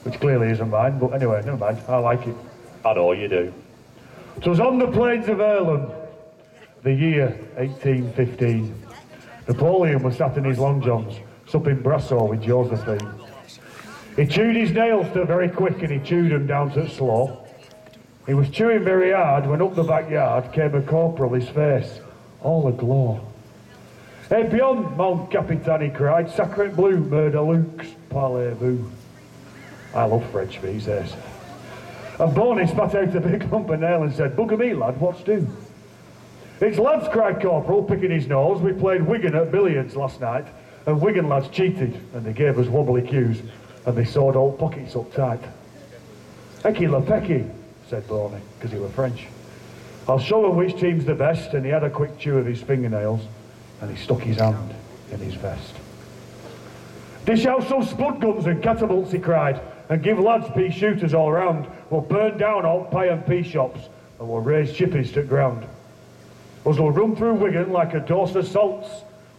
which clearly isn't mine, but anyway, never mind, I like it. I know you do. 'Twas on the plains of Ireland, the year 1815. Napoleon was sat in his long johns, supping brasso with Josephine. He chewed his nails to very quick and he chewed them down to slow. He was chewing very hard when up the backyard came a corporal, his face all aglow. "Hey, beyond, mon Capitan," he cried, "sacre bleu, murder Luke's, parlez-vous." I love French these days. And Boney spat out a big lump of nail and said, "Bugger me, lad, what's do?" "It's lads," cried Corporal, picking his nose. "We played Wigan at billiards last night, and Wigan lads cheated, and they gave us wobbly cues, and they sewed all pockets up tight." "Ecky la pecky," said Boney, because he were French. "I'll show them which team's the best," and he had a quick chew of his fingernails, and he stuck his hand in his vest. "Dish out some spud guns and catapults," he cried, "and give lads pea shooters all round. We'll burn down all pie and pea shops, and we'll raise chippies to ground. Us will run through Wigan like a dose of salts.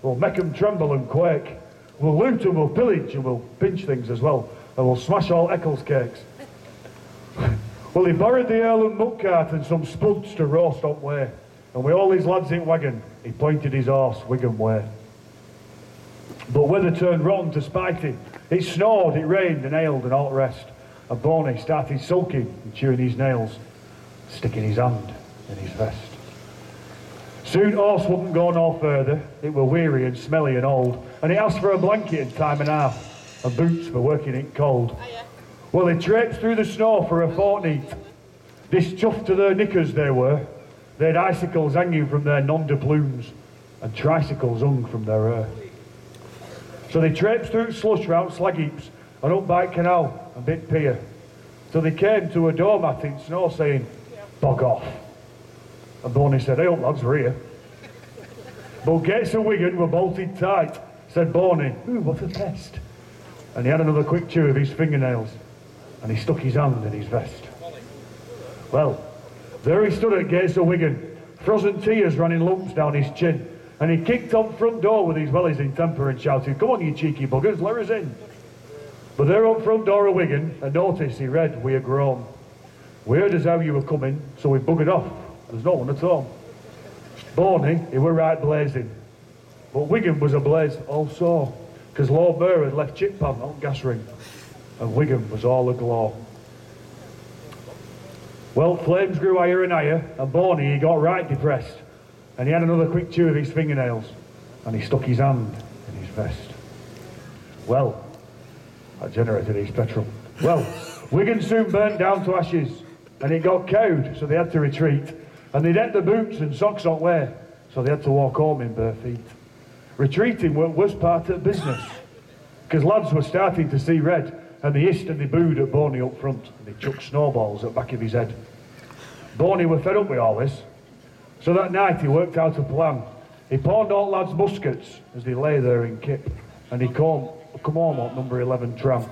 We'll make 'em tremble and quake. We'll loot and we'll pillage and we'll pinch things as well, and we'll smash all Eccles cakes." Well, he borrowed the Earl and muck cart and some spuds to roast on way, and with all his lads in wagon, he pointed his horse Wigan way. But weather turned rotten to spite him. It snowed, it rained and hailed and all the rest, and Boney started sulking and chewing his nails, sticking his hand in his vest. Soon horse wouldn't go no further, it were weary and smelly and old, and it asked for a blanket and time and half, and boots for working it cold. Well, they traipsed through the snow for a fortnight. Dischuffed to their knickers they were. They had icicles hanging from their nonder plumes, and tricycles hung from their hair. So they traipsed through slush round slag heaps, and up by canal and bit pier, till they came to a doormat in snow saying, "Bog off." And Boney said, "Hey up lads, we're here." But gates of Wigan were bolted tight. Said Boney, "Ooh, what a pest." And he had another quick chew of his fingernails, and he stuck his hand in his vest. Well, there he stood at gates of Wigan. Frozen tears ran in lumps down his chin, and he kicked on front door with his wellies in temper and shouted, "Come on, you cheeky buggers, let us in." But there up front door of Wigan, a notice he read, "We are grown. We heard as how you were coming, so we buggered off. There's no one at all." Boney, he were right blazing. But Wigan was ablaze also, because Lord Mayor had left chip pan on gas ring, and Wigan was all aglow. Well, flames grew higher and higher, and Boney, he got right depressed, and he had another quick chew of his fingernails, and he stuck his hand in his vest. Well, that generated his petrol. Well, Wigan soon burnt down to ashes, and it got cowed, so they had to retreat, and they'd had the boots and socks on wear, so they had to walk home in bare feet. Retreating were the worst part of the business, because lads were starting to see red, and they hissed and they booed at Boney up front, and they chucked snowballs at the back of his head. Boney were fed up with all this, so that night he worked out a plan. He pawned all lads' muskets as they lay there in kip, and he come home on number 11 tram.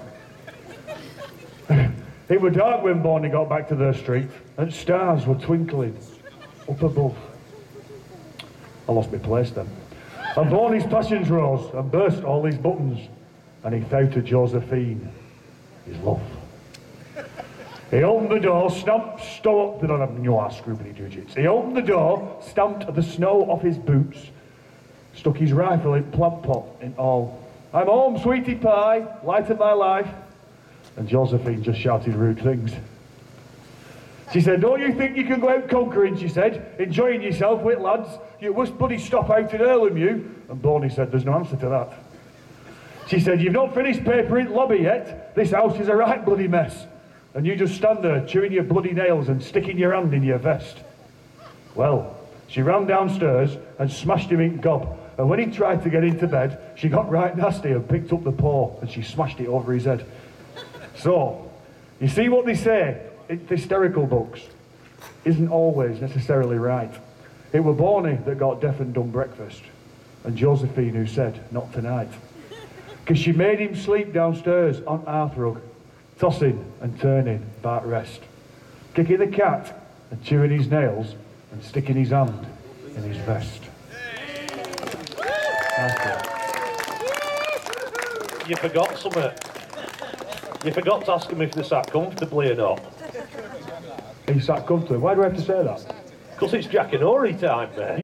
It was dark when Boney got back to their street, and stars were twinkling up above. I lost my place then. And Boney's passions rose and burst all his buttons, and he vowed to Josephine his love. He opened the door, stamped, He opened the door, stamped the snow off his boots, stuck his rifle in plant pot in all. "I'm home, sweetie pie, light of my life." And Josephine just shouted rude things. She said, "Don't you think you can go out conquering," she said, "enjoying yourself with lads? You must bloody stop out in Earlham, you." And Boney said, "There's no answer to that." She said, "You've not finished paper in lobby yet. This house is a right bloody mess. And you just stand there chewing your bloody nails and sticking your hand in your vest." Well, she ran downstairs and smashed him in gob. And when he tried to get into bed, she got right nasty and picked up the paw and she smashed it over his head. So, you see what they say in hysterical books isn't always necessarily right. It were Boney that got deaf and dumb breakfast, and Josephine who said, "Not tonight." Because she made him sleep downstairs on hearthrug, tossing and turning about rest, kicking the cat and chewing his nails and sticking his hand in his vest. You forgot something. You forgot to ask them if they sat comfortably or not. He sat comfortably. Why do I have to say that? Because it's Jack and Ori time, mate.